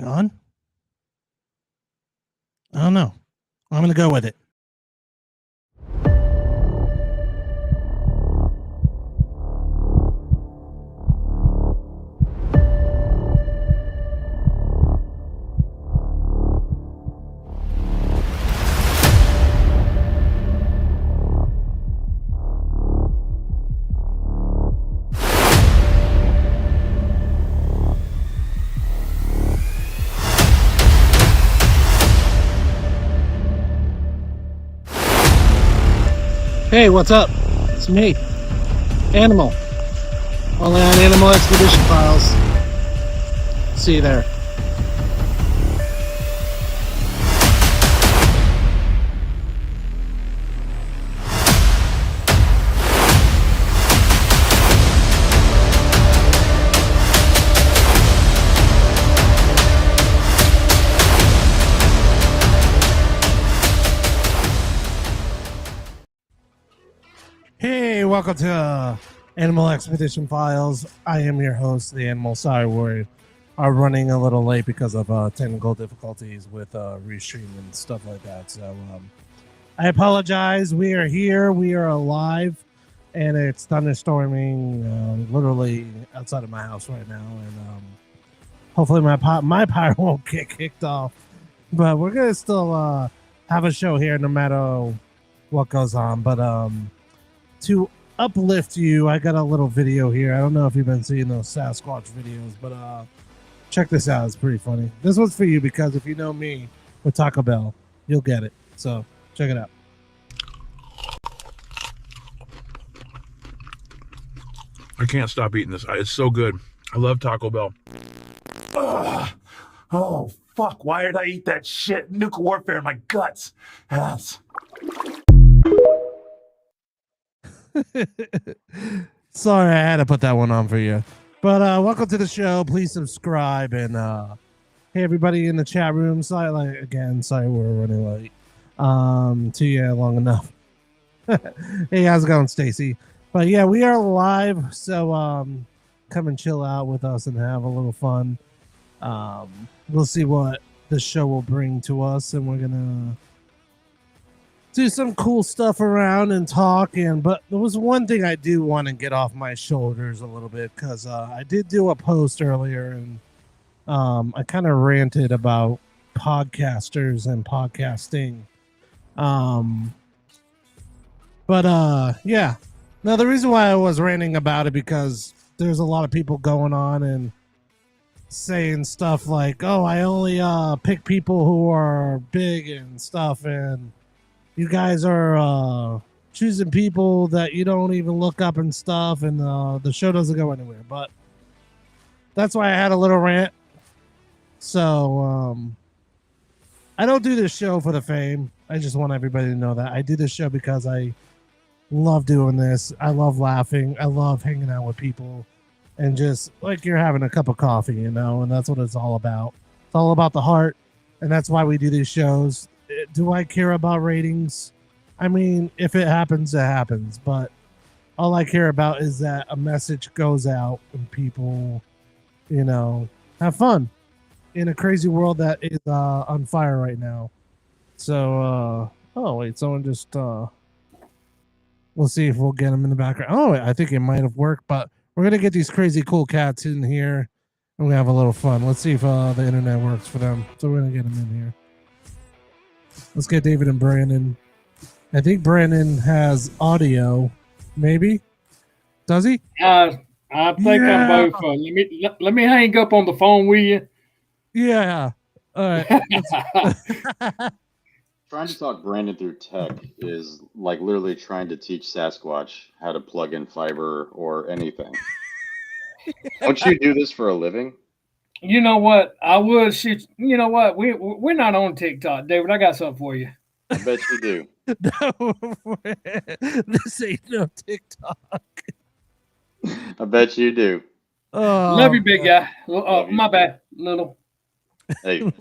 going on? I don't know. I'm going to go with it. Hey, what's up? It's me, Animal. Only on Animal Expedition Files. See you there. Hey, welcome to Animal Expedition Files. I am your host, the Animal. Sorry, we are running a little late because of technical difficulties with restream and stuff like that. So I apologize. We are here. We are alive, and it's thunderstorming literally outside of my house right now. And hopefully my power won't get kicked off. But we're gonna still have a show here no matter what goes on. But to uplift you, I got a little video here. I don't know if you've been seeing those Sasquatch videos, but check this out. It's pretty funny. This one's for you because if you know me with Taco Bell, you'll get it. So check it out. I can't stop eating this. It's so good. I love Taco Bell. Ugh. Oh, fuck. Why did I eat that shit? Nuclear warfare in my guts. Yes. Sorry, I had to put that one on for you. But welcome to the show. Please subscribe and hey everybody in the chat room. Sorry we're running late. Long enough. Hey, how's it going, Stacy? But yeah, we are live, so come and chill out with us and have a little fun. We'll see what the show will bring to us, and we're gonna do some cool stuff around and talk. But there was one thing I do want to get off my shoulders a little bit, because I did do a post earlier, and I kind of ranted about podcasters and podcasting. Yeah. Now the reason why I was ranting about it, because there's a lot of people going on and saying stuff like, "Oh, I only pick people who are big and stuff," and you guys are choosing people that you don't even look up and stuff, and the show doesn't go anywhere. But that's why I had a little rant. So I don't do this show for the fame. I just want everybody to know that I do this show because I love doing this. I love laughing. I love hanging out with people, and just like you're having a cup of coffee, and that's what it's all about. It's all about the heart, and that's why we do these shows. Do I care about ratings? I mean, if it happens, it happens. But all I care about is that a message goes out and people, have fun in a crazy world that is on fire right now. So, oh, wait, someone just, we'll see if we'll get them in the background. Oh, I think it might have worked, but we're going to get these crazy cool cats in here and we have a little fun. Let's see if the internet works for them. So we're going to get them in here. Let's get David and Brandon. I think Brandon has audio. Maybe. Does he? I think I'm both. Let me hang up on the phone with you. Yeah. All right. Trying to talk Brandon through tech is like literally trying to teach Sasquatch how to plug in fiber or anything. Don't you do this for a living? You know what? I would shoot. You know what? We're not on TikTok, David. I got something for you. I bet you do. No, this ain't no TikTok. I bet you do. Oh, love you, big guy. My you. bad, little. Hey,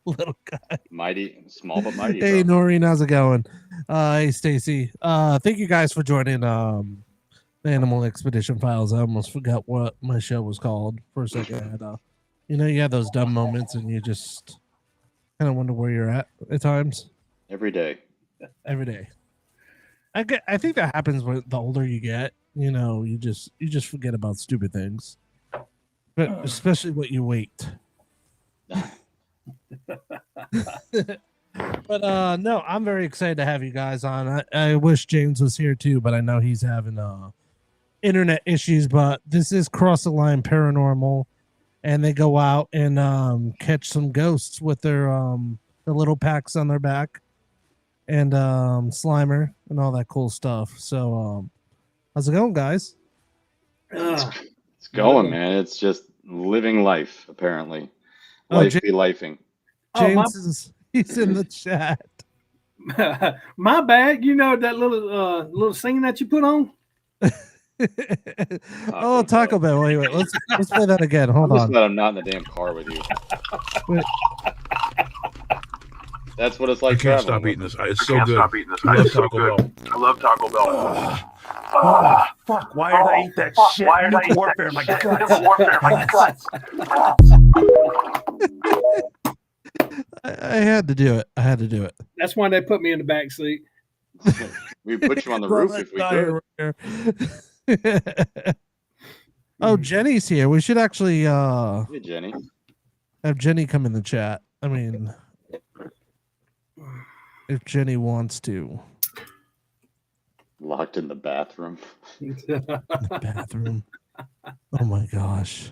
little guy. Mighty, small but mighty. Hey, bro. Noreen, how's it going? Hey, Stacy. Thank you guys for joining the Animal Expedition Files. I almost forgot what my show was called for a second. I had You know, you have those dumb moments, and you just kind of wonder where you're at times. Every day. Every day. I think that happens when the older you get. You know, you just forget about stupid things, but especially what you wait. But no, I'm very excited to have you guys on. I wish James was here too, but I know he's having internet issues. But this is Cross the Line Paranormal, and they go out and catch some ghosts with their the little packs on their back, and Slimer and all that cool stuff. So how's it going, guys? It's going, man. It's just living life, apparently. Oh, Life be lifing. James he's in the chat. My bad. You know that little scene that you put on? Oh, Taco Bell. Wait. Let's play that again. Hold I'm just on. glad I'm not in the damn car with you. Wait. That's what it's I like. can't traveling stop eating with this. It's so good. I love Taco Bell. I love Taco Bell. Oh, fuck. Why did I eat that shit? Nuclear warfare in my guts. I had to do it. That's why they put me in the back seat. We put you on the roof if we could. Oh, Jenny's here. We should actually Hey, Jenny. have Jenny come in the chat. I mean, if Jenny wants to. Locked in the bathroom. In the bathroom. Oh my gosh.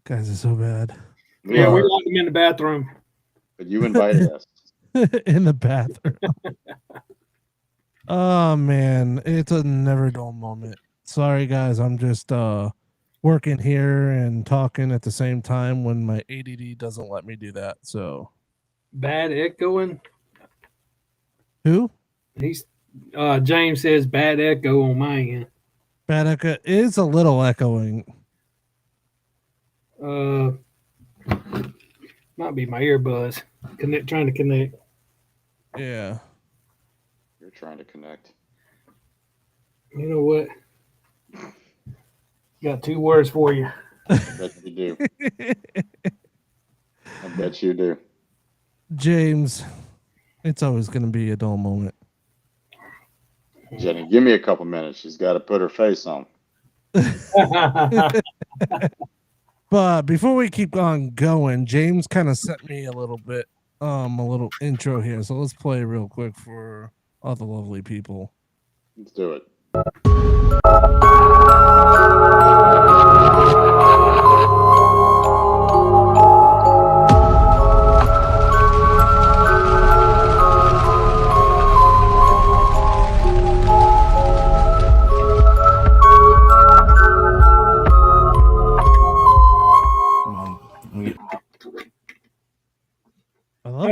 Guys are so bad. Yeah, we locked him in the bathroom. But you invited us. In the bathroom. Oh man, it's a never dull moment. Sorry guys, I'm just working here and talking at the same time when my ADD doesn't let me do that. So Bad echoing. who? He's James says bad echo on my end. Bad echo is a little echoing. Might be my earbuds. Trying to connect. Yeah. You're trying to connect. You know what? Got 2 words for you. I bet you do. I bet you do. James, it's always going to be a dull moment. Jenny, give me a couple minutes. She's got to put her face on. But before we keep on going, James kind of sent me a little intro here. So let's play real quick for all the lovely people. Let's do it.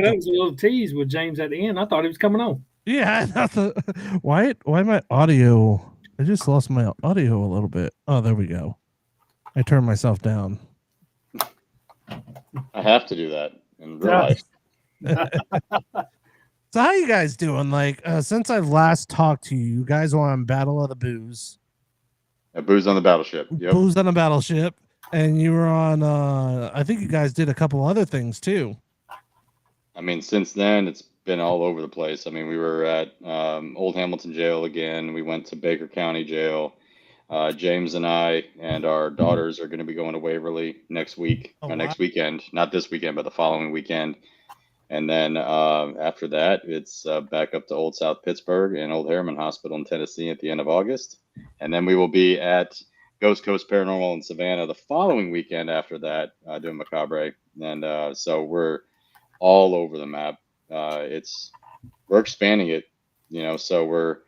That was a little tease with James at the end. I thought he was coming on. Yeah, why my audio? I just lost my audio a little bit. Oh, there we go. I turned myself down. I have to do that in real life. So how you guys doing? Like since I've last talked to you, you guys were on Battle of the Booze. Booze on the Battleship. Yep. Booze on the Battleship, and you were on. I think you guys did a couple other things too. I mean, since then, it's been all over the place. I mean, we were at Old Hamilton Jail again. We went to Baker County Jail. James and I and our daughters are going to be going to Waverly next week, next weekend. Not this weekend, but the following weekend. And then after that, it's back up to Old South Pittsburgh and Old Harriman Hospital in Tennessee at the end of August. And then we will be at Ghost Coast Paranormal in Savannah the following weekend after that, doing Macabre. And so we're all over the map. We're expanding it, so we're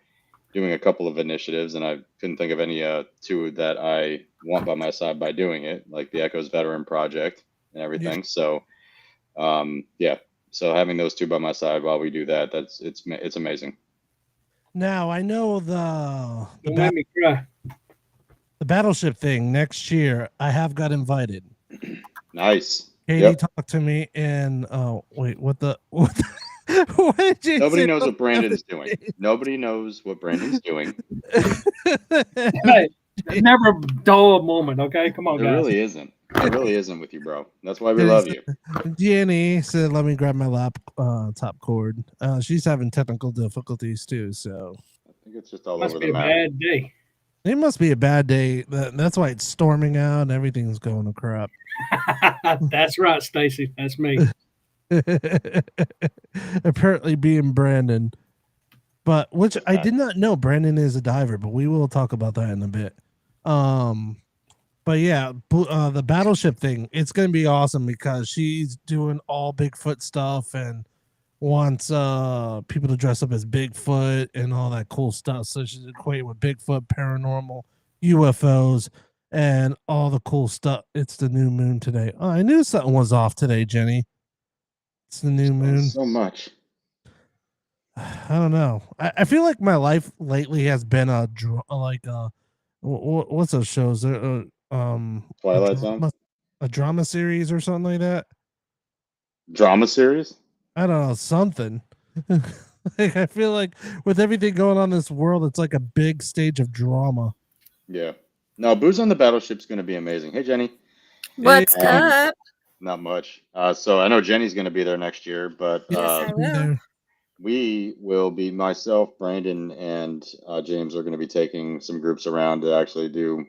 doing a couple of initiatives, and I couldn't think of any 2 that I want by my side by doing it, like the Echoes Veteran Project and everything. Yeah. So having those 2 by my side while we do that, it's amazing. Now I know the Let me cry. The Battleship thing next year. I have got invited. Nice. Katie talked to me, and wait, what did you Nobody say knows what Brandon's doing. Nobody knows what Brandon's doing. Hey, never a dull moment, okay? Come on, There guys. really isn't. It really isn't with you, bro. That's why we Jenny love said, you. Jenny said, "Let me grab my top cord." She's having technical difficulties too, so I think it's just all Must over the be a map. bad day. it must be a bad day. That's why it's storming out and everything's going to crap. That's right, Stacy. That's me. Apparently, being Brandon, but which I Uh, did not know Brandon is a diver, but we will talk about that in a bit. Um, but yeah, the battleship thing, it's gonna be awesome because she's doing all Bigfoot stuff and wants people to dress up as Bigfoot and all that cool stuff. So she's equated with Bigfoot, paranormal, UFOs, and all the cool stuff. It's the new moon today. Oh, I knew something was off today, Jenny. It's the new moon. So much. I don't know. I feel like my life lately has been what's those shows? Twilight Zone? A drama series or something like that. Drama series? I don't know, something. Like, I feel like with everything going on in this world, it's like a big stage of drama. Yeah. No, Booze on the Battleship's going to be amazing. Hey, Jenny. What's Hey, up? Not much. So I know Jenny's going to be there next year, but Yes, I will. we will be, myself, Brandon, and James are going to be taking some groups around to actually do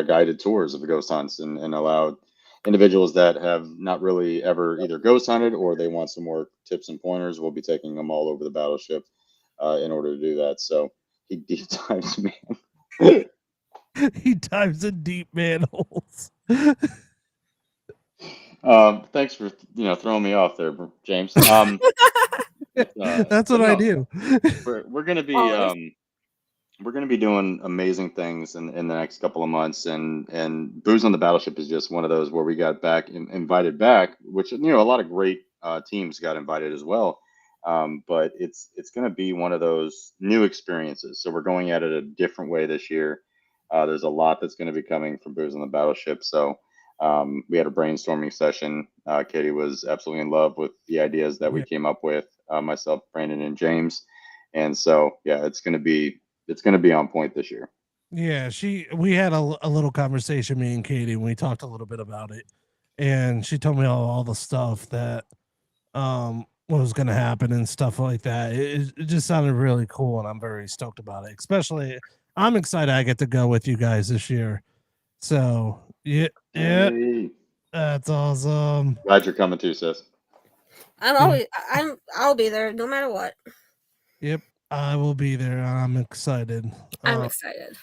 guided tours of the ghost hunts and allow individuals that have not really ever either ghost hunted or they want some more tips and pointers. We'll be taking them all over the battleship in order to do that. So he deep dives, man. He dives in deep manholes. Thanks for throwing me off there, James. That's But what I no, do. we're gonna be Always. we're going to be doing amazing things in the next couple of months, and Booze on the Battleship is just one of those where we got invited back, which a lot of great teams got invited as well. But it's going to be one of those new experiences. So we're going at it a different way this year. There's a lot that's going to be coming from Booze on the Battleship. So we had a brainstorming session. Katie was absolutely in love with the ideas that we came up with, myself, Brandon, and James. And so, yeah, it's going to be on point this year. Yeah, we had a little conversation, me and Katie, and we talked a little bit about it. And she told me all the stuff that what was gonna happen and stuff like that. It just sounded really cool and I'm very stoked about it. Especially I'm excited I get to go with you guys this year. So yeah, Hey, that's awesome. glad you're coming too, sis. I'll be there no matter what. Yep, I will be there. I'm excited. I'm excited.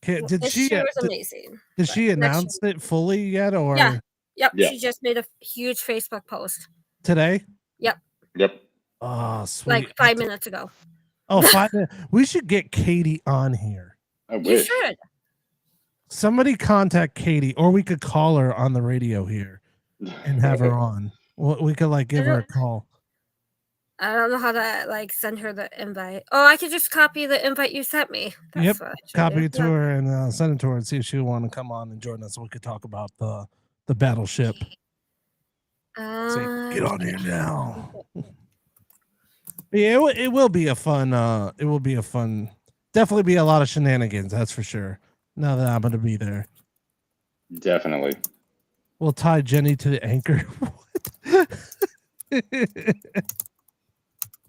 Did This she year was amazing. did but she next announce it fully yet or Yeah. Yep. Yeah. She just made a huge Facebook post. today? Yep. Yep. Oh, sweet. Like 5 minutes ago. Oh, 5 minutes. We should get Katie on here. I You wish. should. Somebody contact Katie, or we could call her on the radio here and have her on. We could give her a call. I don't know how to send her the invite. Oh, I could just copy the invite you sent me. That's Yep, what I should copy do. it to her and send it to her and see if she want to come on and join us so we could talk about the battleship. Say, get on here now. Yeah, it will be a fun. Definitely be a lot of shenanigans. That's for sure. Now that I'm going to be there, Definitely. we'll tie Jenny to the anchor.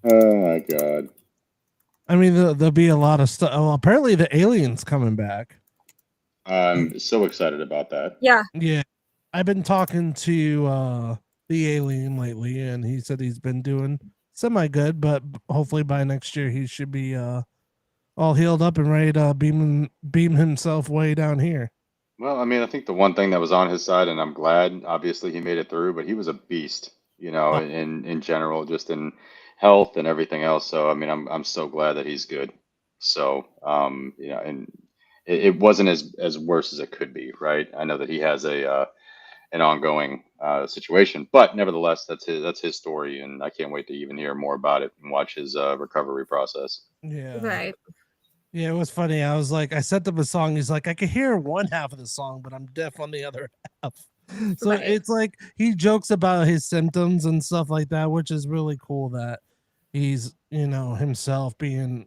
Oh my god. I mean, there'll be a lot of stuff. Well, apparently the alien's coming back. I'm so excited about that. Yeah. Yeah, I've been talking to the alien lately, and he said he's been doing semi good, but hopefully by next year he should be all healed up and ready to beam himself way down here. Well, I mean, I think the one thing that was on his side, and I'm glad, obviously, he made it through, but he was a beast, Oh. in general, just in health and everything else. So, I mean, I'm so glad that he's good. So, and it wasn't as worse as it could be, right? I know that he has an ongoing situation, but nevertheless, that's his story, and I can't wait to even hear more about it and watch his recovery process. Yeah. Right. Yeah, it was funny. I was like, I sent him a song. He's like, I could hear one half of the song, but I'm deaf on the other half. So Right. it's like he jokes about his symptoms and stuff like that, which is really cool that he's, himself being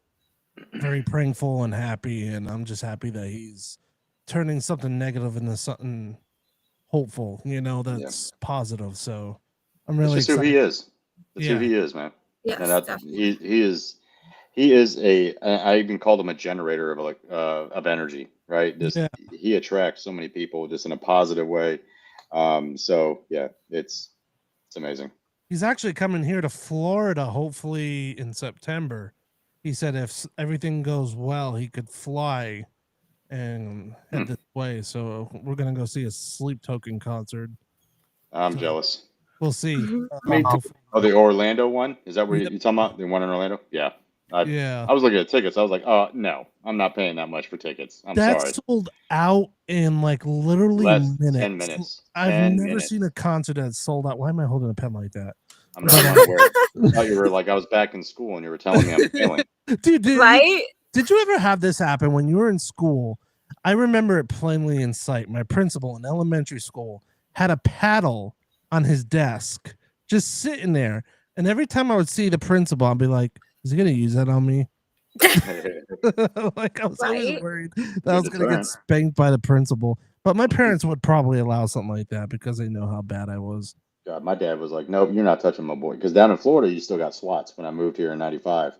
very prayerful and happy. And I'm just happy that he's turning something negative into something hopeful, that's positive. So I'm really That's just who excited. he is. That's who Yeah. he is, man. Yes, And that definitely. he is I even called him a generator of energy, right? Just Yeah. he attracts so many people just in a positive way. So yeah, it's amazing. He's actually coming here to Florida, hopefully in September. He said if everything goes well, he could fly and head Hmm. this way. So we're gonna go see a Sleep Token concert. I'm So jealous. we'll see. Mhm. Me too. Hopefully. Oh, the Orlando one? Is that what Yep. you talking about? The one in Orlando? Yeah. I Yeah. I was looking at tickets. I was like, oh no, I'm not paying that much for tickets. I'm That sorry. sold out in like literally Less 10 minutes. minutes. I've 10 never seen a minutes. concert that sold out. Why am I holding a pen like that? I'm But not unaware. I thought you were like I was back in school and you were telling me I'm failing. dude, Right? did you ever have this happen when you were in school? I remember it plainly in sight. My principal in elementary school had a paddle on his desk, just sitting there. And every time I would see the principal, I'd be like, "Is he gonna use that on me?" Like I was always Right? worried that I Good was gonna get deterrent. spanked by the principal. But my parents would probably allow something like that because they know how bad I was. God, my dad was like, "Nope, you're not touching my boy." Because down in Florida, you still got SWATs. When I moved here in '95,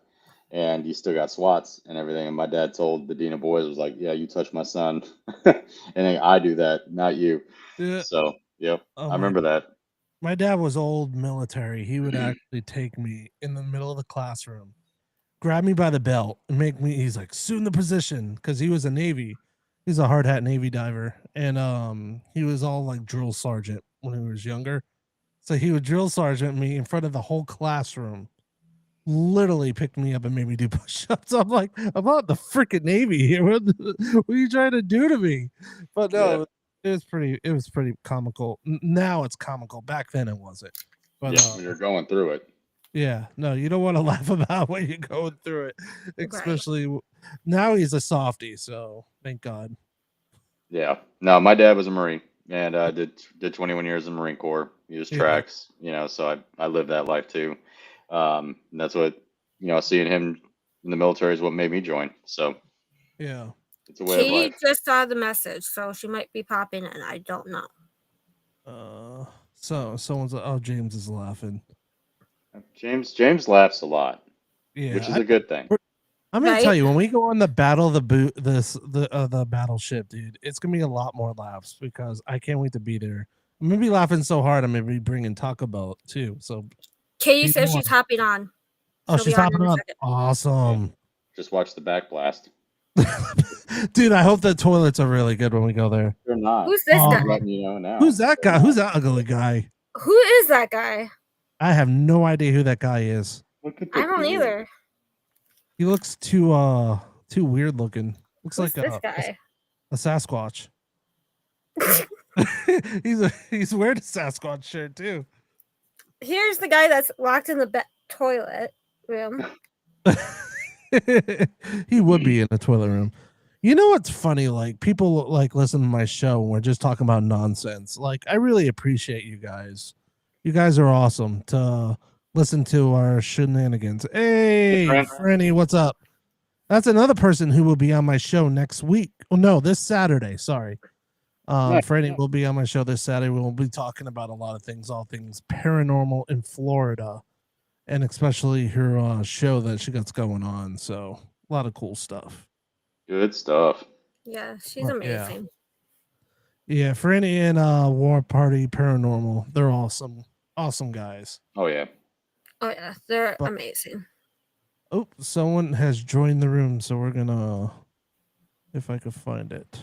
and you still got SWATs and everything. And my dad told the dean of boys was like, "Yeah, you touch my son, and then I do that, not you." Yeah. So, yep, Oh I remember that. my dad was old military. He would actually take me in the middle of the classroom, grab me by the belt, and make me. He's like, "Assume the position," because he was a Navy. He's a hard hat Navy diver, and he was all like drill sergeant when he was younger. So he would drill sergeant me in front of the whole classroom. Literally picked me up and made me do push-ups. I'm like, I'm not the freaking Navy here. What are you trying to do to me? But Yeah, no, it was pretty comical. Now it's comical. Back then it wasn't. But yeah. When you're going through it, yeah, no, you don't want to laugh about when you're going through it, Right. especially now he's a softie. So thank God. yeah. No, my dad was a Marine and did 21 years in the Marine Corps. He was Yeah, tracks, so I lived that life too. And that's what seeing him in the military is what made me join. So yeah. it's a way of Katie life. just saw the message, so she might be popping in. I don't know. So someone's like, oh, James is laughing. James laughs a lot, which is Yeah, a good thing. I'm gonna tell Right? you when we go on the battle of the boot the battleship, dude, it's gonna be a lot more laughs because I can't wait to be there. I'm gonna be laughing so hard. I'm gonna be bringing Taco Bell too. So Katie be says she's warned. hopping on. Oh, She'll be she's on hopping in a on. second. Yeah. Awesome, Just watch the back blast. dude. I hope the toilets are really good when we go there. They're not. Who's this Oh, guy? I'm letting you know now. who's that They're guy? Who's not. that ugly guy? Who is that guy? I have no idea who that guy is. Look at I the don't beard. either. He looks too weird looking. Looks Who's like this guy? a Sasquatch. He's wearing a Sasquatch shirt too. Here's the guy that's locked in the toilet room. He would be in a toilet room. You know what's funny? Like people like listen to my show and we're just talking about nonsense. Like I really appreciate you guys. You guys are awesome to listen to our shenanigans. Hey, Hey, friend. Franny, what's up? That's another person who will be on my show next week. Oh no, this Saturday. Sorry. Nice. Franny will be on my show this Saturday. We'll be talking about a lot of things, all things paranormal in Florida, and especially her show that she got going on. So a lot of cool stuff. Good stuff. Yeah, she's Yeah. amazing. Yeah, Franny and War Party Paranormal, they're awesome. Awesome guys. Oh yeah. Oh yeah, they're But- amazing. Oh, someone has joined the room, so we're gonna if I could find it.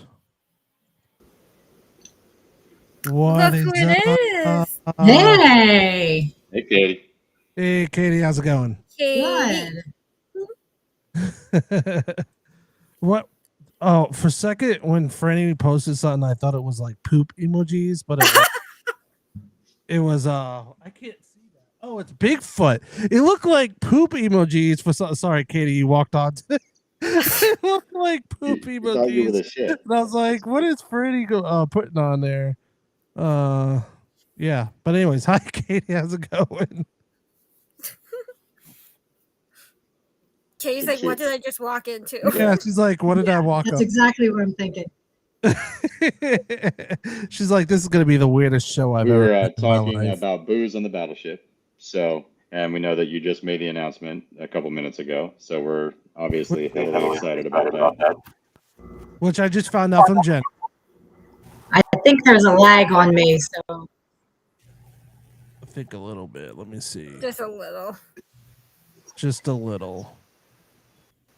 What Look who is it up? is. Hey, Hey, Katie. Hey Katie, how's it going? Katie. good. What? Oh, for a second when Franny posted something, I thought it was like poop emojis, but it was I can't see that. Oh, it's Bigfoot. It looked like poop emojis for sorry, Katie, you walked on. It looked like poop You thought you were the emojis. shit. And I was like, what is Franny putting on there? Yeah. But anyways, hi Katie, how's it going? Katie's like, what did I just walk into? Yeah, she's like, what did I walk That's up? exactly what I'm thinking. She's like, this is gonna be the weirdest show I've We ever were been in my talking life. about booze on the battleship. So, and we know that you just made the announcement a couple minutes ago. So we're obviously heavily excited about that. Which I just found out from Jen. I think there's a lag on me, so I think a little bit. Let me see. Just a little. Just a little.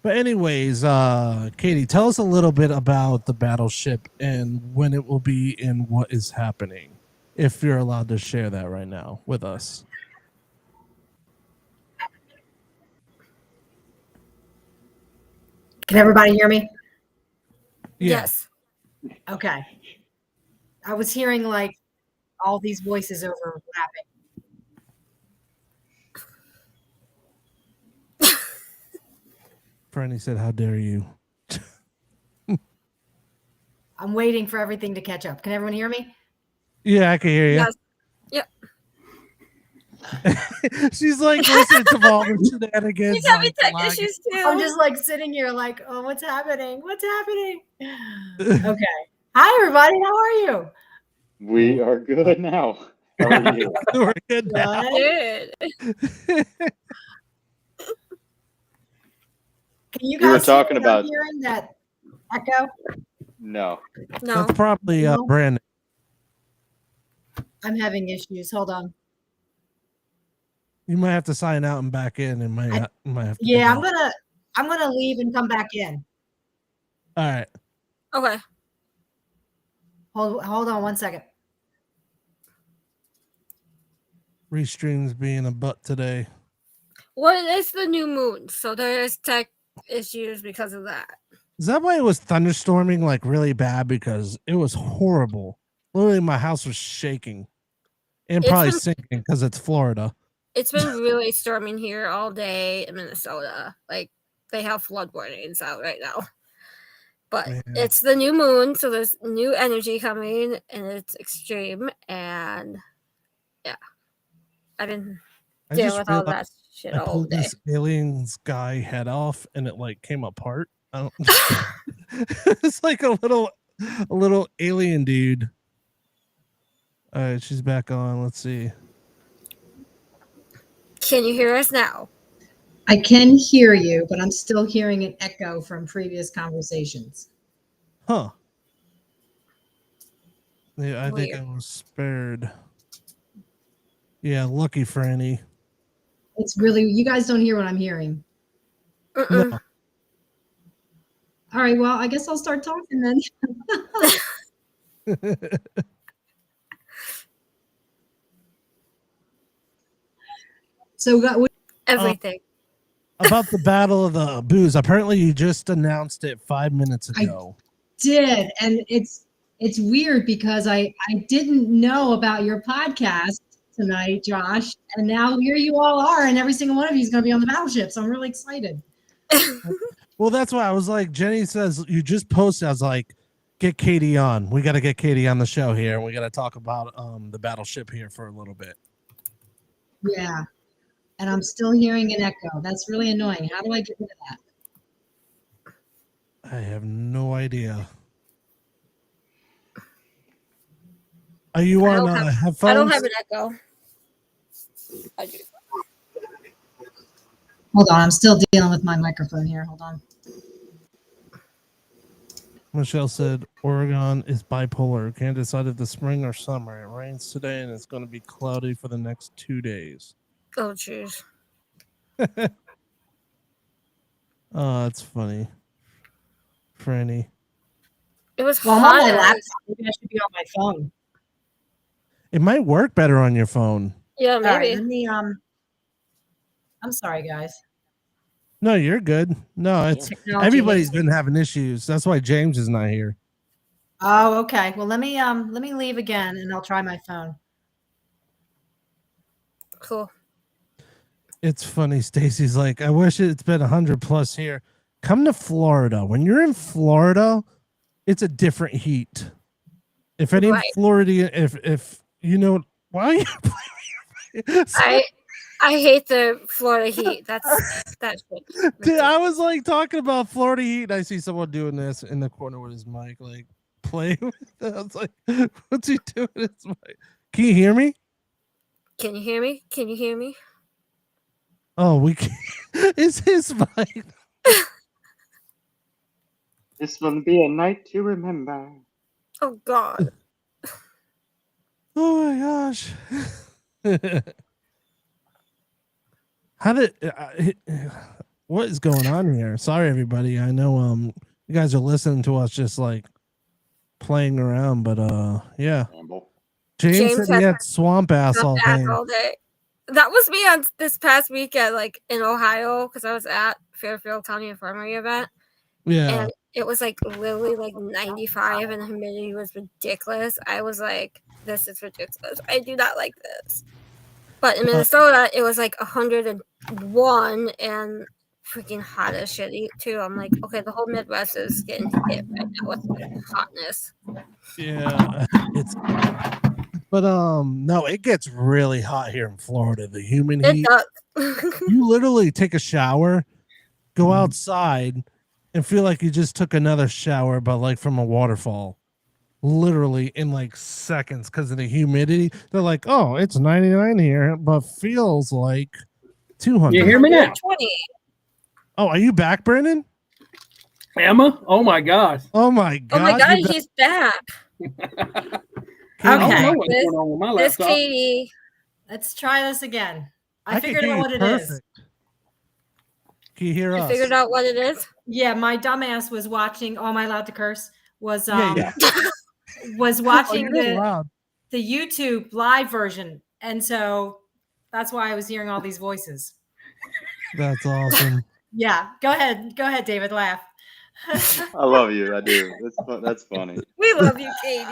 But anyways, Katie, tell us a little bit about the battleship and when it will be and what is happening. If you're allowed to share that right now with us. can everybody hear me? Yeah. Yes. Okay. I was hearing like all these voices overlapping. Franny said, how dare you? I'm waiting for everything to catch up. Can everyone hear me? Yeah, I can hear you. Yes. Yep. She's like listening to all the shenanigans. She's having like, tech lagging. issues too. I'm just like sitting here like, oh, what's happening? What's happening? Okay. Hi, everybody. How are you? We are good now. How are you? We're good now. Good. Good. Can you We were guys hear talking what I'm about- hearing that echo? No. No. That's probably No. Brandon. I'm having issues. Hold on. You might have to sign out and back in, and might have to. Yeah, do I'm gonna leave and come back in. that. All right. Okay. Hold on one second. Restream's being a butt today. Well, it's the new moon, so there is tech issues because of that. Is that why it was thunderstorming like really bad? Because it was horrible. Literally, my house was shaking, and It's probably been- sinking because it's Florida. It's been really storming here all day in Minnesota. Like they have flood warnings out right now. But Man. it's the new moon, so there's new energy coming and it's extreme. And yeah, I've been I dealing just with all realized that shit I all pulled day. this alien's guy head off, and it like came apart. I don't. It's like a little alien dude. All right, she's back on. Let's see. Can you hear us now? I can hear you, but I'm still hearing an echo from previous conversations. Huh. Yeah, I think Weird. I was spared. Yeah, lucky Franny. It's really, you guys don't hear what I'm hearing. Mm-mm. No. All right, well, I guess I'll start talking then. So, Everything. About the Battle of the Booze. Apparently, you just announced it 5 minutes ago. did, and it's weird because I didn't know about your podcast tonight, Josh, and now here you all are, and every single one of you is going to be on the battleship. So I'm really excited. Well, that's why I was like, Jenny says you just posted. I was like, get Katie on. We got to get Katie on the show here, and we got to talk about the battleship here for a little bit. Yeah, and I'm still hearing an echo. That's really annoying. How do I get rid of that? I have no idea. Are you I on don't have- headphones? I don't have an echo. I do. Hold on, I'm still dealing with my microphone here. Hold on. Michelle said Oregon is bipolar. Can't decide if the spring or summer. It rains today and it's going to be cloudy for the next 2 days. Oh, jeez. Oh, that's funny. Franny. It was Well, I'm hot. on my laptop. Maybe I should be on my phone. It might work better on your phone. Yeah, All right, maybe. let me. I'm sorry, guys. No, you're good. No, it's Technology everybody's hates- been having issues. That's why James is not here. Oh, okay. Well, let me leave again, and I'll try my phone. Cool. It's funny. Stacy's like, I wish it's been 100 plus here. Come to Florida. When you're in Florida, it's a different heat. If any Right. Floridian, if you know, why are you I hate the Florida heat. That's Dude, I was like talking about Florida heat, and I see someone doing this in the corner with his mic. Like, playing with it. I was like, what's he doing? It's like, can you hear me? Can you hear me? Can you hear me? Oh, we can. It's his mic. This will be a night to remember. Oh God. Oh my gosh. How did what is going on here? Sorry everybody. I know you guys are listening to us just like playing around, but yeah. Ramble. James said he had had swamp ass come all back day. all day. That was me on this past weekend, like in Ohio, because I was at Fairfield County Infirmary event, Yeah. and it was like literally like 95, and the humidity was ridiculous. I was like, "This is ridiculous. I do not like this." But in Minnesota, it was like 101 and freaking hot as shit too. I'm like, okay, the whole Midwest is getting hit right now with hotness. Yeah. It's but no, it gets really hot here in Florida. The human It heat. does. You literally take a shower, go outside, and feel like you just took another shower, but like from a waterfall. Literally in like seconds because of the humidity. They're like, oh, it's 99 here, but feels like 200. You hear me now? 20. Oh, are you back, Brandon? Emma? Oh my gosh. Oh my god. Oh my God, you're back. he's back. I don't Okay. know what's going on with my This laptop. Katie. Let's try this again. I can figured hear out you what it is. perfect. Can you hear You us? figured out what it is? Yeah, my dumbass was watching. Oh, am I allowed to curse? Was Yeah. was Oh, watching you're not loud. the YouTube live version, and so that's why I was hearing all these voices. That's awesome. Yeah, go ahead, David, laugh. I love you. I do. That's funny. We love you, Katie.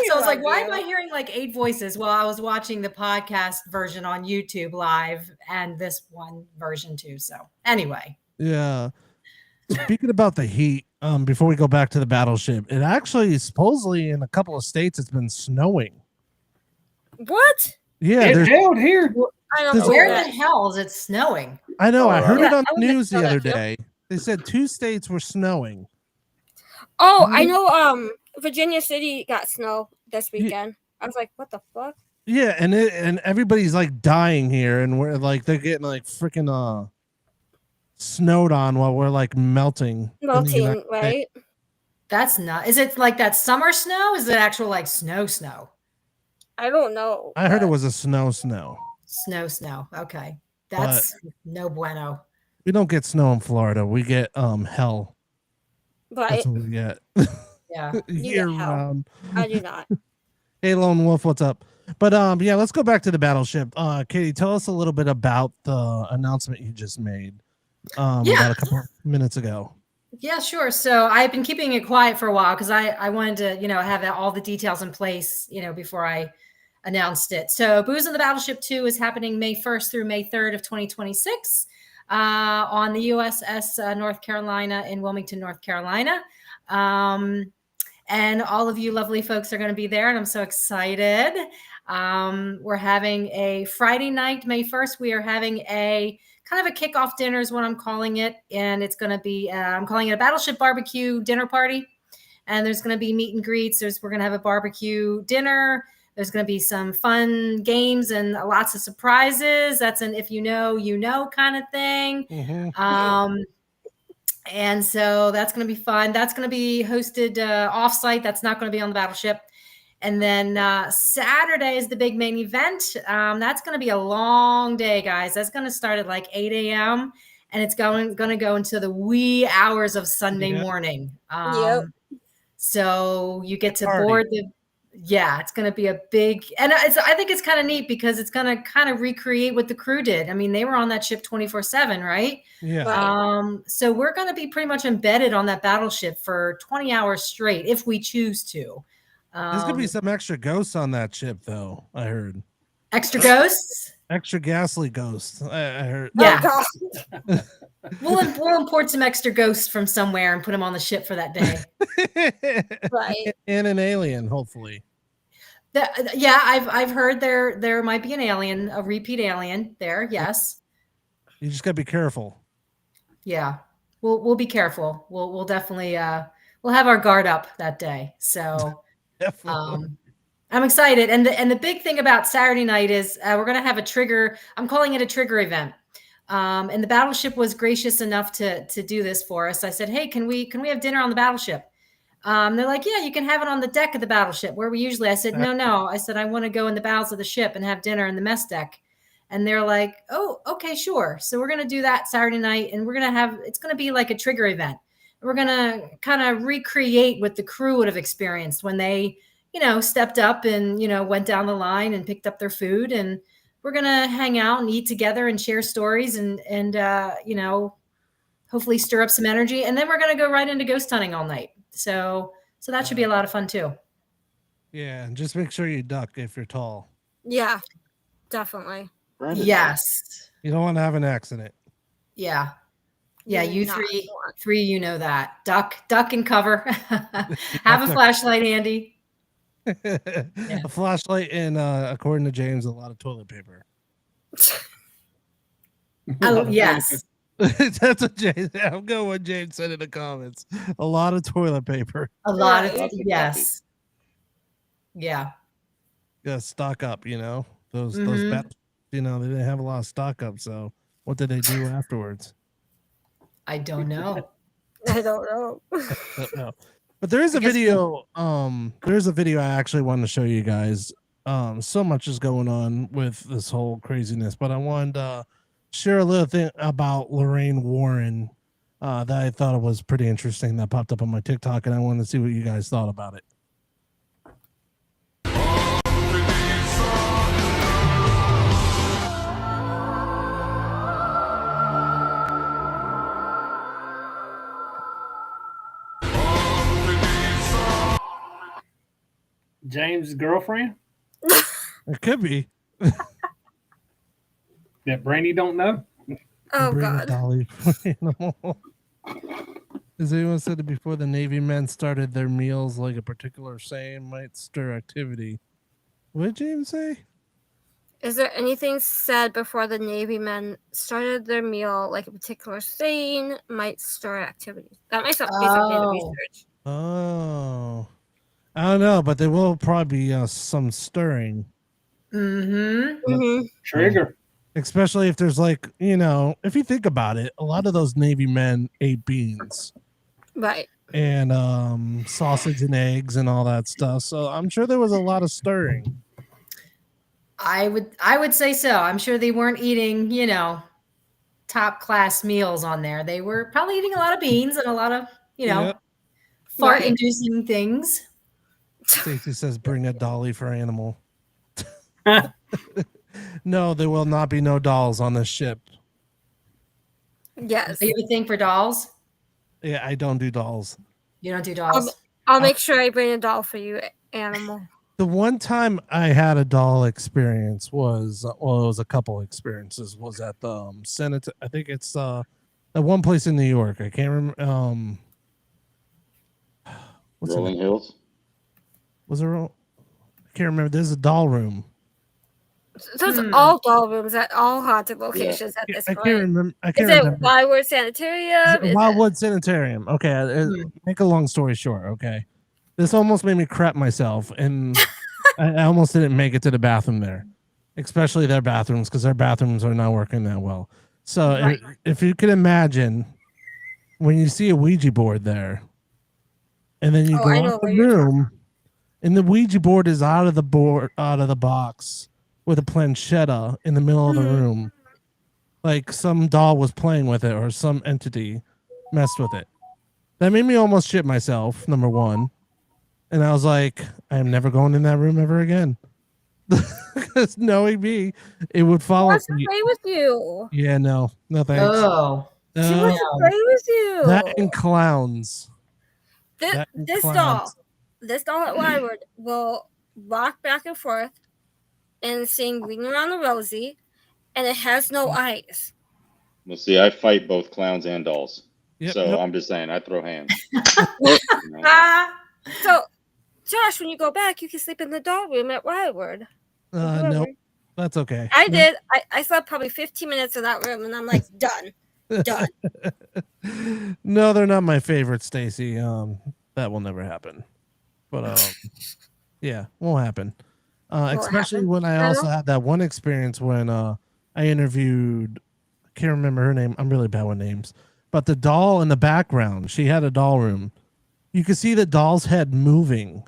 So I was like, love why you. am I hearing like 8 voices? Well, I was watching the podcast version on YouTube live and this one version too. So anyway. Yeah. Speaking about the heat, before we go back to the battleship, it actually supposedly in a couple of states it's been snowing. What? Yeah, It there's held here. I don't There's know. Where that. the hell is it snowing? I know, I heard Yeah, it on I the wouldn't news the know other that, too. day. They said 2 states were snowing. Oh, I know. Virginia City got snow this Ye- weekend. I was like, what the fuck? Yeah, and everybody's like dying here, and we're like they're getting like freaking snowed on while we're like melting. in the Melting, United States. right? That's not. Is it like that summer snow? Is it actual like snow? I don't know. I heard it but- was a snow. Snow. Okay. That's no bueno. We don't get snow in Florida. We get hell. But That's what we get. Yeah. Year hell. round. I do not. Hey Lone Wolf, what's up? But yeah, let's go back to the battleship. Katie, tell us a little bit about the announcement you just made about a couple of minutes ago. Yeah, sure. So I've been keeping it quiet for a while because I wanted to, have all the details in place, before I announced it. So Booze on the Battleship 2 is happening May 1st through May 3rd of 2026 on the USS North Carolina in Wilmington, North Carolina. And all of you lovely folks are going to be there, and I'm so excited. We're having a Friday night, May 1st. We are having a kind of a kickoff dinner is what I'm calling it. And it's going to be, I'm calling it a Battleship Barbecue dinner party. And there's going to be meet and greets. We're going to have a barbecue dinner. There's going to be some fun games and lots of surprises. That's an if you know kind of thing. Mm-hmm. And so that's going to be fun. That's going to be hosted offsite. That's not going to be on the battleship. And then Saturday is the big main event. That's going to be a long day, guys. That's going to start at like 8 a.m. and it's going to go into the wee hours of Sunday morning. Yep. So you get to Party. board the. Yeah, it's going to be a big, and I think it's kind of neat because it's going to kind of recreate what the crew did. I mean, they were on that ship 24/7, right? Yeah. Right. So we're going to be pretty much embedded on that battleship for 20 hours straight if we choose to. There's gonna be some extra ghosts on that ship, though. I heard Extra ghosts. extra ghastly ghosts. I heard. Yeah. Oh, God. We'll import some extra ghosts from somewhere and put them on the ship for that day. Right. And an alien, hopefully. Yeah, I've heard there might be an alien, a repeat alien there. Yes. You just gotta be careful. Yeah. We'll be careful. We'll definitely we'll have our guard up that day. So Definitely. I'm excited. And the big thing about Saturday night is we're going to have a trigger. I'm calling it a trigger event. And the battleship was gracious enough to do this for us. I said, hey, can we have dinner on the battleship? They're like, yeah, you can have it on the deck of the battleship where we usually, I said, no. I said, I want to go in the bowels of the ship and have dinner in the mess deck. And they're like, oh, okay, sure. So we're going to do that Saturday night. And we're going to have, it's going to be like a trigger event. We're going to kind of recreate what the crew would have experienced when they, stepped up and, went down the line and picked up their food. And we're going to hang out and eat together and share stories and hopefully stir up some energy. And then we're going to go right into ghost hunting all night. So that should be a lot of fun too. Yeah, and just make sure you duck if you're tall. Yeah, definitely. Yes. You don't want to have an accident. Yeah. Yeah, you three, you know that. Duck and cover. Have a flashlight handy. A flashlight and according to James, a lot of toilet paper. Oh, yes. That's what James. I'm going what James said in the comments. A lot of toilet paper. A lot of yes. Yeah. Yeah, stock up. Those bats. They didn't have a lot of stock up. So what did they do afterwards? I don't know. I don't know. But there is a video. There's a video I actually wanted to show you guys. So much is going on with this whole craziness, but I wanted to share a little thing about Lorraine Warren that I thought was pretty interesting that popped up on my TikTok, and I wanted to see what you guys thought about it. James' girlfriend? It could be. That Brandy don't know? Oh, Bring a God. dolly for animal. As anyone said it before, the Navy men started their meals like a particular saying might stir activity. What did James say? Is there anything said before the Navy men started their meal, like a particular saying might stir activity? That might be something to research. Oh. I don't know, but there will probably be some stirring. Trigger. Especially if there's if you think about it, a lot of those Navy men ate beans. Right. And sausage and eggs and all that stuff. So I'm sure there was a lot of stirring. I would say so. I'm sure they weren't eating, top class meals on there. They were probably eating a lot of beans and a lot of, fart inducing things. Stacey says, bring a dolly for animal. No, there will not be no dolls on this ship. Yes. Are you have a thing for dolls? Yeah, I don't do dolls. You don't do dolls? I'll make sure I bring a doll for you, animal. The one time I had a doll experience was, it was a couple experiences, was at the Senate. I think it's at one place in New York. I can't remember. Rolling Hills? Was there? I can't remember. There's a doll room. So it's all doll rooms at all haunted locations at this point. I can't remember. Is it Wildwood Sanitarium? Wildwood Sanitarium. Okay. Make a long story short. Okay. This almost made me crap myself, and I almost didn't make it to the bathroom there, especially their bathrooms, because their bathrooms are not working that well. So if you can imagine, when you see a Ouija board there, and then you go out the room, and the Ouija board is out of the box with a planchetta in the middle of the room, like some doll was playing with it or some entity messed with it. That made me almost shit myself, number one. And I was like, I'm never going in that room ever again. Because knowing me, it would follow me. She wants to play with you. Yeah, no thanks. Oh. She wants to play with you. That and clowns. This doll at Wildwood will rock back and forth and sing Ring Around the Rosie, and it has no eyes. Well, see, I fight both clowns and dolls. Yep, so I'm just saying, I throw hands. So, Josh, when you go back, you can sleep in the doll room at Wildwood. No, that's okay. I did. I slept probably 15 minutes in that room, and I'm like, done. No, they're not my favorite, Stacy. that will never happen. But yeah, won't happen. Won't Especially happen. when I also had that one experience when I interviewed. I can't remember her name. I'm really bad with names. But the doll in the background, she had a doll room. You could see the doll's head moving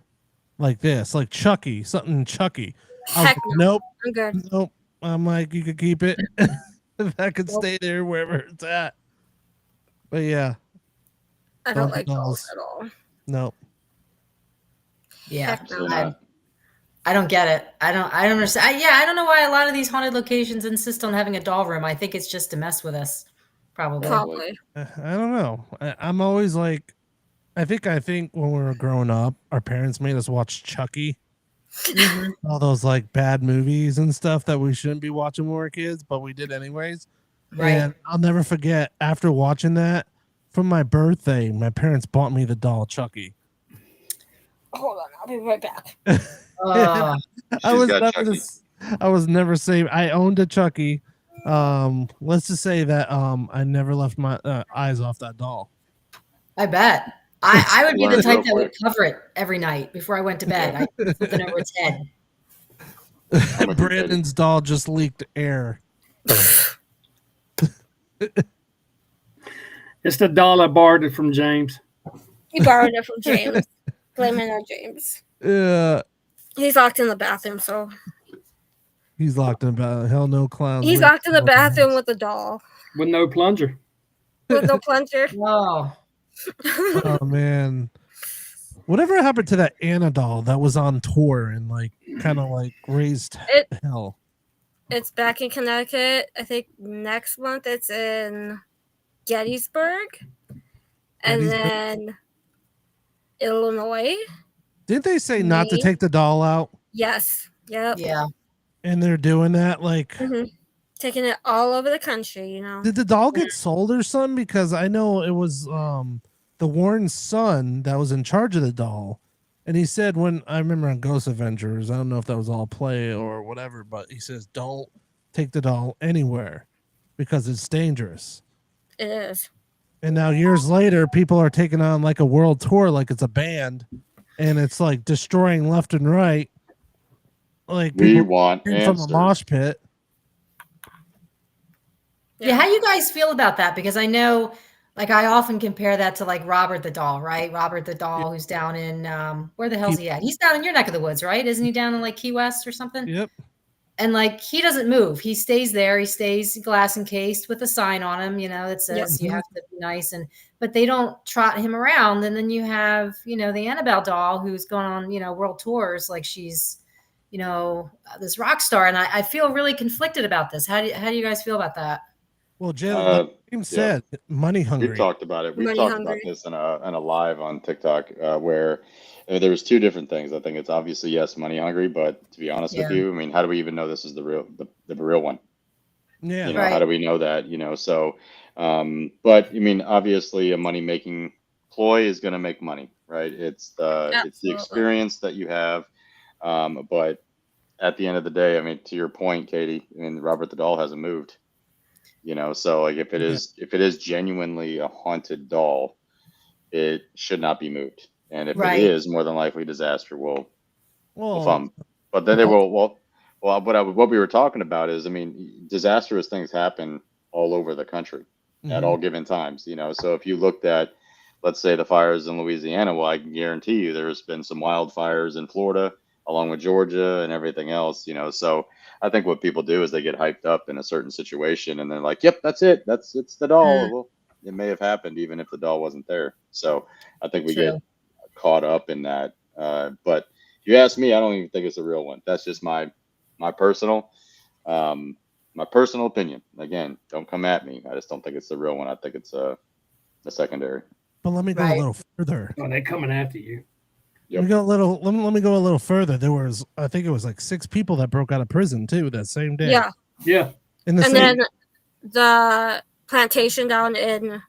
like this, like Chucky, something Chucky. I was Heck like, no. nope, I'm good. nope. I'm like, you could keep it. That could Nope. stay there wherever it's at. But yeah, I don't don't do like dolls dolls. at all. Nope. Yeah. Heck no. Absolutely not. I don't get it. I don't understand. I don't know why a lot of these haunted locations insist on having a doll room. I think it's just to mess with us. Probably. Probably. I don't know. I'm always like, I think when we were growing up, our parents made us watch Chucky, Mhm. all those like bad movies and stuff that we shouldn't be watching when we were kids, but we did anyways. Right. And I'll never forget after watching that, for my birthday, my parents bought me the doll Chucky. Hold on, I'll be right back. Oh, She's got Chucky. I was never saved. I owned a Chucky. Let's just say that I never left my eyes off that doll. I bet. I would be the Learned type real that would quick. cover it every night before I went to bed. I put something over its head. I'm with you, Katie. Brandon's doll just leaked air. It's the doll I borrowed it from James. He borrowed it from James. Blame it on James. Yeah, He's locked in the bathroom, so he's locked in about hell no clowns. he's locked in the bathroom with the doll. With no plunger. With no plunger. Oh, Oh man, whatever happened to that Anna doll that was on tour and like kind of like raised It- hell? It's back in Connecticut. I think next month it's in Gettysburg. And Gettysburg? then Illinois. Didn't they say not to Maine? take the doll out? Yes. Yep. yeah. And they're doing that. Like, Mhm. Taking it all over the country, you know. did the doll get sold or something? Because I know it was the Warren's son that was in charge of the doll. And he said when I remember on Ghost Adventures, I don't know if that was all play or whatever, but he says don't take the doll anywhere because it's dangerous. It is. And now years later, people are taking on like a world tour, like it's a band, and it's like destroying left and right. Like We people want from a answers. mosh pit. Yeah, how you guys feel about that? Because I know, like, I often compare that to like Robert the doll, right? Robert the doll, who's down in where the hell's he at? He's down in your neck of the woods, right? Isn't he down in like Key West or something? Yep. And like he doesn't move. He stays there. He stays glass encased with a sign on him, you know, that says you have to be nice. But they don't trot him around. And then you have, you know, the Annabelle doll who's going on, you know, world tours like she's, you know, this rock star. And I feel really conflicted about this. How do you guys feel about that? Well, Jim, Uh, James said money hungry. We've talked about it. We've Money talked hungry. about this in a live on TikTok where there was two different things. I think it's obviously yes, money hungry, but to be honest with Yeah. you, I mean, how do we even know this is the real one? Yeah. You know, Right. how do we know that? You know, so but I mean, obviously, a money making ploy is going to make money, right? It's the Absolutely. experience that you have, but at the end of the day, I mean, to your point, Katie, I mean, Robert the doll hasn't moved. You know, so like if it is genuinely a haunted doll, it should not be moved. And if Right. it is, more than likely disaster will Well, come. But then they will well what we were talking about is, I mean, disastrous things happen all over the country at all given times, you know. So if you looked at, let's say, the fires in Louisiana, well, I can guarantee you there's been some wildfires in Florida along with Georgia and everything else, you know. So I think what people do is they get hyped up in a certain situation and they're like, yep, that's it. It's the doll. Well, it may have happened even if the doll wasn't there. So I think we True. get caught up in that. But if you ask me, I don't even think it's a real one. That's just my personal opinion. Again, don't come at me. I just don't think it's the real one. I think it's a secondary. but let me go Right. a little further. Oh, they coming after you. Yep. We go a little. Let me go a little further. There was, I think it was like 6 people that broke out of prison too that same day. Yeah. Yeah. In the And same. then the plantation down in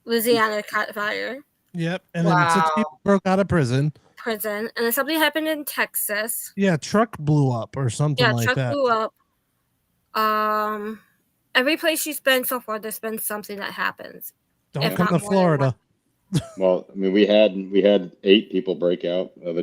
Louisiana caught fire. Yep. And then 6 Wow. people broke out of prison. Prison. And then something happened in Texas. Yeah, truck blew up or something Yeah, like truck that. blew up. Every place she's been so far, there's been something that happens. Don't if come not to more than Florida. one. Well, I mean, we had 8 people break out of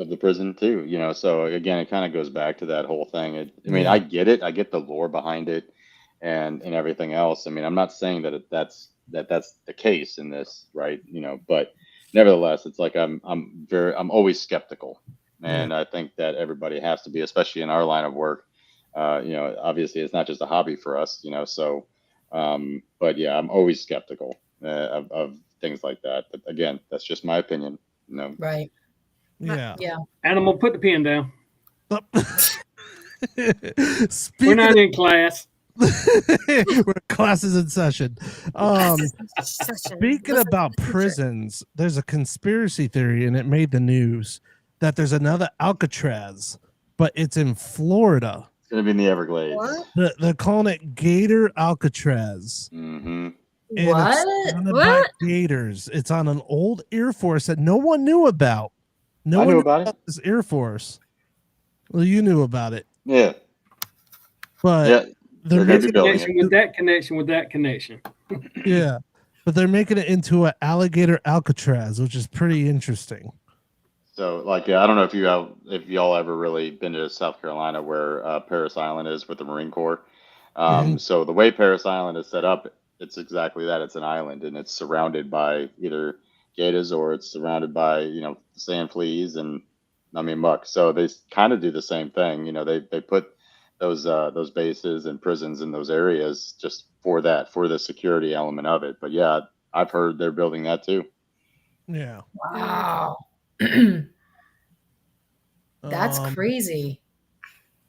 the prison too, you know. So again, it kind of goes back to that whole thing. I mean, Yeah. I get it. I get the lore behind it, and everything else. I mean, I'm not saying that that's the case in this, right? You know, but nevertheless, it's like I'm always skeptical, and I think that everybody has to be, especially in our line of work. You know, obviously, it's not just a hobby for us, you know. So, but yeah, I'm always skeptical of things like that. But again, that's just my opinion. You know. Right. Yeah. Yeah. Animal, put the pen down. We're Speaking not in class. We're classes in session. Session. Speaking Listen about to the teacher. prisons, there's a conspiracy theory, and it made the news that there's another Alcatraz, but it's in Florida. It's gonna be in the Everglades. What? They're calling it Gator Alcatraz. Mm-hmm. And What? it's surrounded by What? gators. It's on an old Air Force that no one knew about. No I one knew knew about it. about this Air Force. Well, you knew about it, Yeah. but Yeah. they're They're gonna making be building Connection with that connection with that connection. yeah, but they're making it into an alligator Alcatraz, which is pretty interesting. So, like, yeah, I don't know if y'all ever really been to South Carolina, where Parris Island is with the Marine Corps. Mhm. So the way Parris Island is set up, it's exactly that. It's an island, and it's surrounded by either gators or it's surrounded by, you know, sand fleas and I mean muck. So they kind of do the same thing. You know, they put those bases and prisons in those areas just for that, for the security element of it. But yeah, I've heard they're building that too. Yeah, Wow. That's Um, crazy.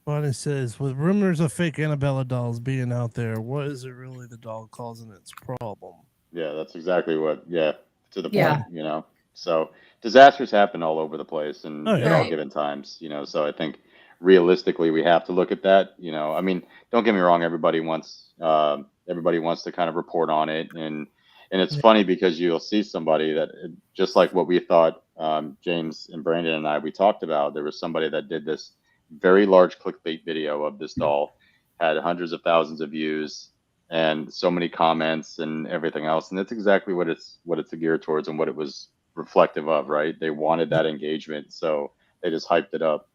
Bonnie says, with rumors of fake Annabella dolls being out there, what is it really the doll causing its problem? Yeah, that's exactly what. Yeah, to the point. Yeah. You know, so disasters happen all over the place and Oh, yeah. at all Right. given times. You know, so I think realistically we have to look at that. You know, I mean, don't get me wrong. Everybody wants to kind of report on it, and it's Yeah. funny because you'll see somebody that just like what we thought. James and Brandon and I we talked about. There was somebody that did this very large clickbait video of this doll, had hundreds of thousands of views and so many comments and everything else, and that's exactly what it's geared towards and what it was reflective of, right? They wanted that engagement, so they just hyped it up.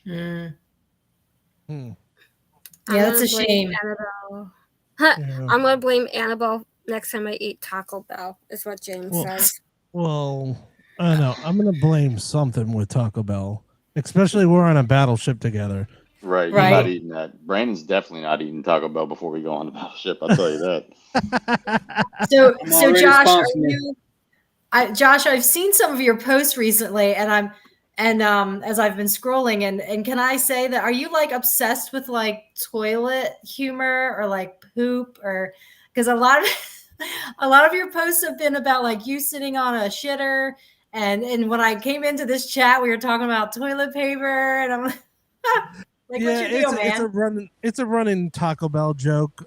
Mm. Hmm. Yeah, that's a gonna blame shame. Annabelle. Yeah. I'm gonna blame Annabelle next time I eat Taco Bell. Is what James Well, says. Well, I don't know. I'm gonna blame something with Taco Bell, especially we're on a battleship together. Right, you're Right. not eating that. Brandon's definitely not eating Taco Bell before we go on the battleship. I'll tell you that. So, I'm so already Josh, are sponsoring you? Josh, I've seen some of your posts recently, and as I've been scrolling, and can I say that are you like obsessed with like toilet humor or like poop or because a lot of your posts have been about like you sitting on a shitter, and when I came into this chat, we were talking about toilet paper, and I'm like, what's your deal, man? It's a running Taco Bell joke.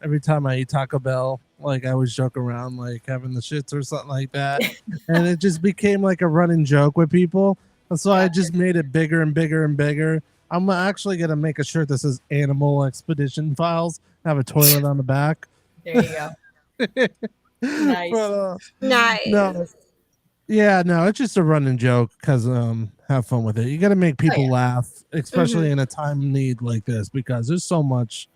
Every time I eat Taco Bell, like I always joke around like having the shits or something like that, and it just became like a running joke with people. And so I just made it bigger and bigger and bigger. I'm actually gonna make a shirt that says "Animal Expedition Files." Have a toilet on the back. There you go. Nice. But, Nice. no, yeah, no, it's just a running joke because have fun with it. You got to make people laugh, especially in a time of need like this, because there's so much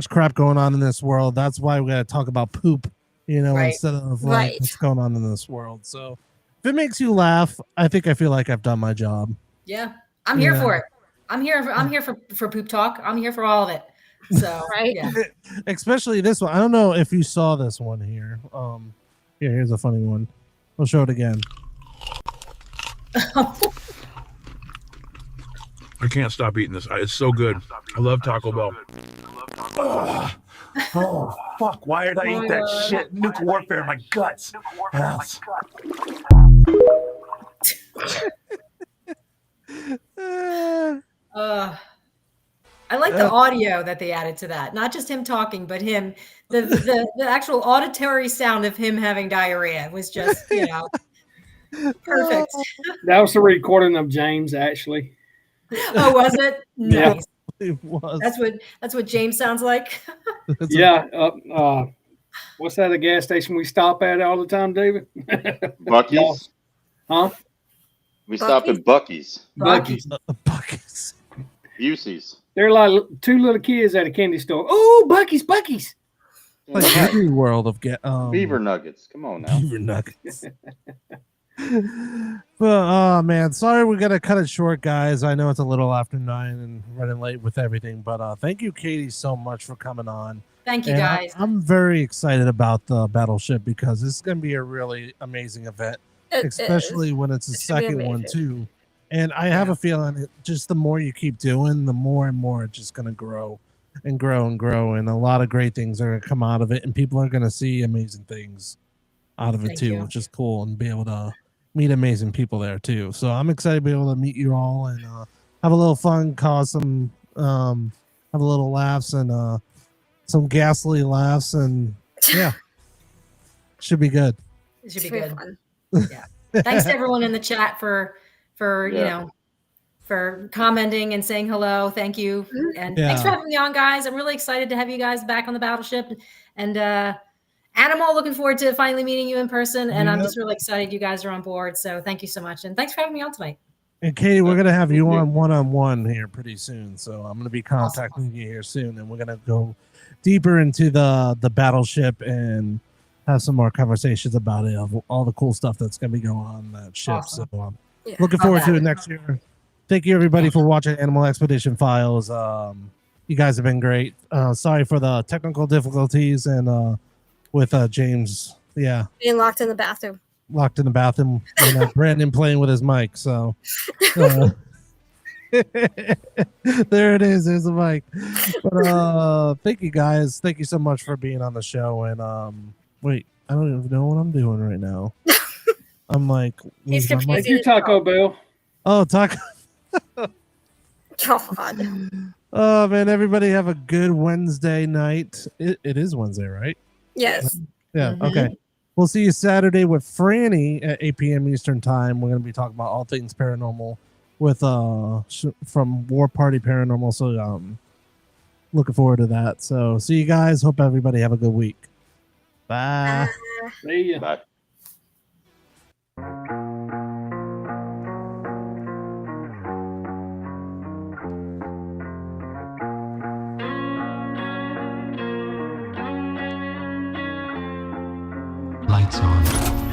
crap going on in this world. That's why we got to talk about poop, you know, Right. instead of like what's going on in this world. So if it makes you laugh, I feel like I've done my job. Yeah, I'm here Yeah. for it. I'm here for poop talk. I'm here for all of it. So Right. yeah. Especially this one. I don't know if you saw this one here. Here's a funny one. We'll show it again. I can't stop eating this. It's so good. I love Taco Bell. Oh, fuck. Why did I eat that shit? Nuclear warfare in my guts. Yes. I like the audio that they added to that. Not just him talking, but him the actual auditory sound of him having diarrhea was just, perfect. That was the recording of James, actually. Oh, was it? Yeah. Nice. It was. That's what James sounds like. Yeah. What's that? A gas station we stop at all the time, David? Bucky's. Huh? We stop at Bucky's. Bucky's. Buckets. Busey's. They're like two little kids at a candy store. Oh, Bucky's. Like every world of Beaver Nuggets. Come on now. Beaver nuggets. But oh man, sorry we gotta cut it short, guys. I know it's a little after 9 and running late with everything, but thank you, Katie, so much for coming on. Thank you, And guys. I'm very excited about the battleship because this is gonna be a really amazing event, especially when it's the second one too. And I have a feeling just the more you keep doing, the more and more it's just gonna grow and grow and grow, and a lot of great things are gonna come out of it, and people are gonna see amazing things out of it Thank too, you. which is cool, and be able to meet amazing people there too. So I'm excited to be able to meet you all and have a little fun, cause some have a little laughs and some ghastly laughs, and yeah, should be good. It should be Very good. fun. Yeah. Thanks to everyone in the chat for you Yeah. know, for commenting and saying hello. Thank you. And thanks for Yeah. having me on, guys. I'm really excited to have you guys back on the battleship. And Animal, looking forward to finally meeting you in person. And I'm Yep. just really excited you guys are on board. So thank you so much. And thanks for having me on tonight. And Katie, we're gonna have you Yeah. on one-on-one here pretty soon. So I'm gonna be contacting you here soon, and we're gonna go deeper into the battleship and have some more conversations about it, of all the cool stuff that's gonna be going on that ship. Awesome. So Yeah. looking forward to it next year. Thank you everybody for watching Animal Expedition Files. You guys have been great. Sorry for the technical difficulties and with James, Being locked in the bathroom. locked in the bathroom, and Brandon playing with his mic. So there it is. There's the mic. But thank you guys. Thank you so much for being on the show. And wait, I don't even know what I'm doing right now. I'm like, He's where's my mic? Thank you, Taco Bell. Oh, taco. God. Oh man, everybody have a good Wednesday night. It is Wednesday, right? Yes. Yeah. Mhm. Okay. We'll see you Saturday with Franny at 8 p.m. Eastern time. We're going to be talking about all things paranormal with from War Party Paranormal. So looking forward to that. So see you guys. Hope everybody have a good week. Bye. See ya. Bye. Lights on.